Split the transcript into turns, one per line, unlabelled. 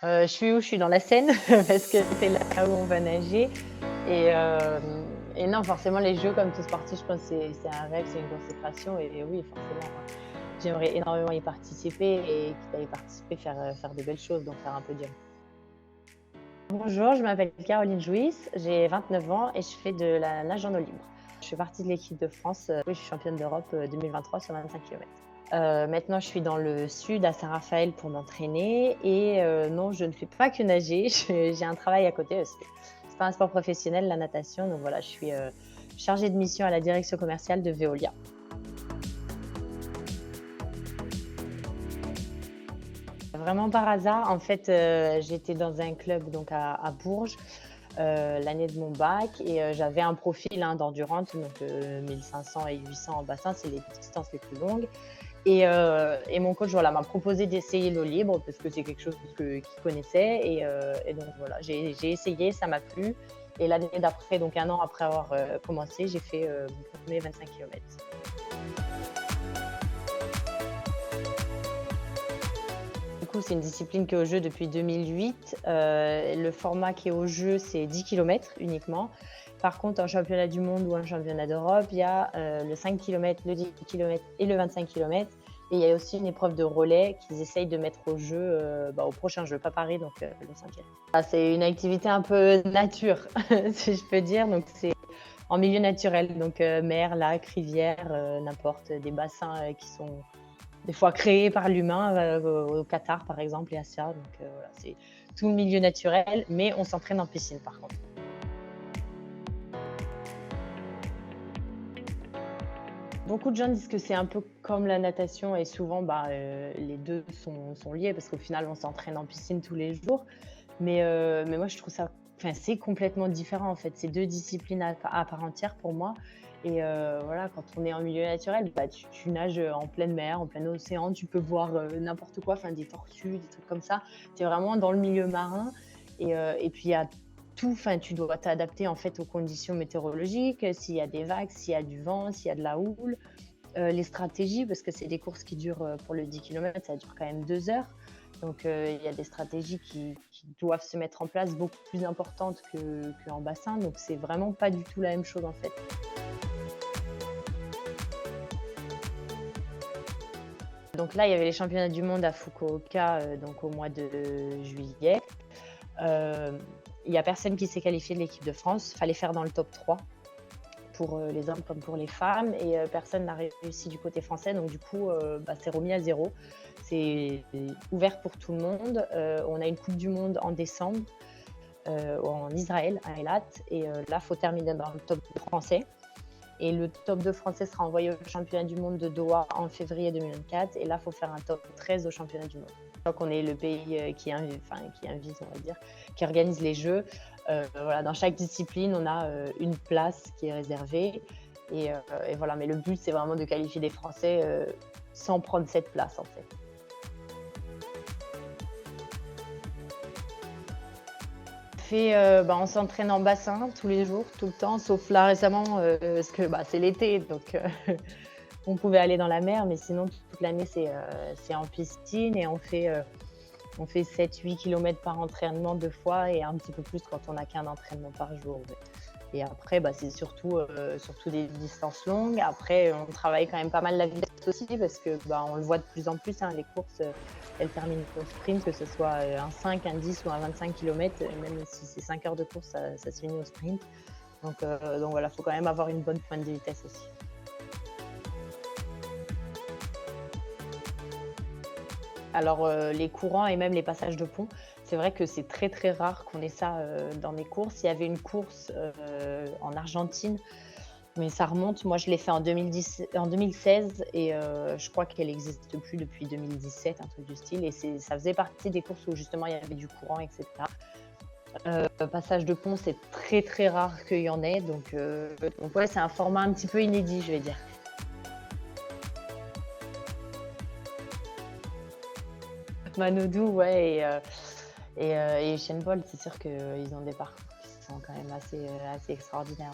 Je suis où? Je suis dans la Seine parce que c'est là où on va nager et non, forcément les jeux comme tout sportif, je pense que c'est un rêve, c'est une consécration et oui, forcément, j'aimerais énormément y participer et quitte à y participer, faire de belles choses, donc faire un podium. Bonjour, je m'appelle Caroline Jouisse, j'ai 29 ans et je fais de la nage en eau libre. Je fais partie de l'équipe de France, oui, je suis championne d'Europe, 2023 sur 25 kilomètres. Maintenant, je suis dans le sud, à Saint-Raphaël, pour m'entraîner et non, je ne fais pas que nager, j'ai un travail à côté aussi. C'est pas un sport professionnel, la natation, donc voilà, je suis, chargée de mission à la direction commerciale de Veolia. Vraiment par hasard, en fait, j'étais dans un club donc à Bourges, l'année de mon bac et j'avais un profil, hein, d'endurante, donc 1 et 800 en bassin, c'est les distances les plus longues et mon coach, voilà, m'a proposé d'essayer l'eau libre parce que c'est quelque chose qu'il connaissait et donc voilà, j'ai essayé, ça m'a plu et l'année d'après, donc 1 an après avoir, commencé, j'ai fait, mon 1er 25 kilomètres. Du coup, c'est une discipline qui est au jeu depuis 2008. Le format qui est au jeu, c'est 10 kilomètres uniquement. Par contre, un championnat du monde ou un championnat d'Europe, il y a le 5 kilomètres, le 10 kilomètres et le 25 kilomètres. Et il y a aussi une épreuve de relais qu'ils essayent de mettre au jeu au prochain jeu, pas Paris, donc Los Angeles. Ah, c'est une activité un peu nature, si je peux dire. Donc, c'est en milieu naturel, donc mer, lac, rivière, n'importe, des bassins qui sont des fois créés par l'humain, au Qatar par exemple et à ça. Donc voilà, c'est tout le milieu naturel, mais on s'entraîne en piscine par contre. Beaucoup de gens disent que c'est un peu comme la natation et souvent, les 2 sont liés parce qu'au final, on s'entraîne en piscine tous les jours. Mais moi, je trouve ça enfin, c'est complètement différent en fait. C'est 2 disciplines à part entière pour moi et voilà, quand on est en milieu naturel, tu nages, en pleine mer, en plein océan, tu peux voir, n'importe quoi, enfin des tortues, des trucs comme ça. Tu es vraiment dans le milieu marin et puis il y a tout, enfin tu dois t'adapter en fait aux conditions météorologiques, s'il y a des vagues, s'il y a du vent, s'il y a de la houle, les stratégies parce que c'est des courses qui durent, pour le 10 kilomètres, ça dure quand même 2 heures. Donc, il y a des stratégies qui doivent se mettre en place beaucoup plus importantes qu'en bassin. Donc, c'est vraiment pas du tout la même chose en fait. Donc là, il y avait les championnats du monde à Fukuoka, donc au mois de juillet. Euh, il y a personne qui s'est qualifié de l'équipe de France. Fallait faire dans le top 3 pour les hommes comme pour les femmes et personne n'a réussi du côté français. Donc du coup, c'est remis à zéro. C'est ouvert pour tout le monde. On a une Coupe du Monde en décembre en Israël, à Eilat. Et là, il faut terminer dans le top français. Et le top 2 français sera envoyé au championnat du monde de Doha en février 2024. Et là, il faut faire un top 13 au championnat du monde. Donc, on est le pays qui invite, on va dire, qui organise les Jeux. Voilà, dans chaque discipline, on a une place qui est réservée. Et voilà, mais le but, c'est vraiment de qualifier des Français sans prendre cette place, en fait. On s'entraîne en bassin tous les jours, tout le temps, sauf là récemment, parce que c'est l'été, donc on pouvait aller dans la mer, mais sinon toute l'année c'est en piscine et on fait 7-8 kilomètres par entraînement 2 fois et un petit peu plus quand on n'a qu'un entraînement par jour. Ouais. Et après, c'est surtout des distances longues. Après, on travaille quand même pas mal la vitesse aussi parce que on le voit de plus en plus, hein, les courses, elles terminent au sprint, que ce soit un 5, un 10 ou un 25 km, même si c'est 5 heures de course, ça se finit au sprint. Donc voilà, il faut quand même avoir une bonne pointe de vitesse aussi. Alors, les courants et même les passages de pont, c'est vrai que c'est très, très rare qu'on ait ça, dans mes courses. Il y avait une course, en Argentine, mais ça remonte. Moi, je l'ai fait en 2016 et je crois qu'elle n'existe plus depuis 2017, un truc du style et ça faisait partie des courses où justement il y avait du courant et cetera. Passage de pont, c'est très, très rare qu'il y en ait donc ouais, c'est un format un petit peu inédit, je vais dire. Manodou, ouais et Usain Bolt, c'est sûr qu'ils ont des parcours qui sont quand même assez extraordinaires.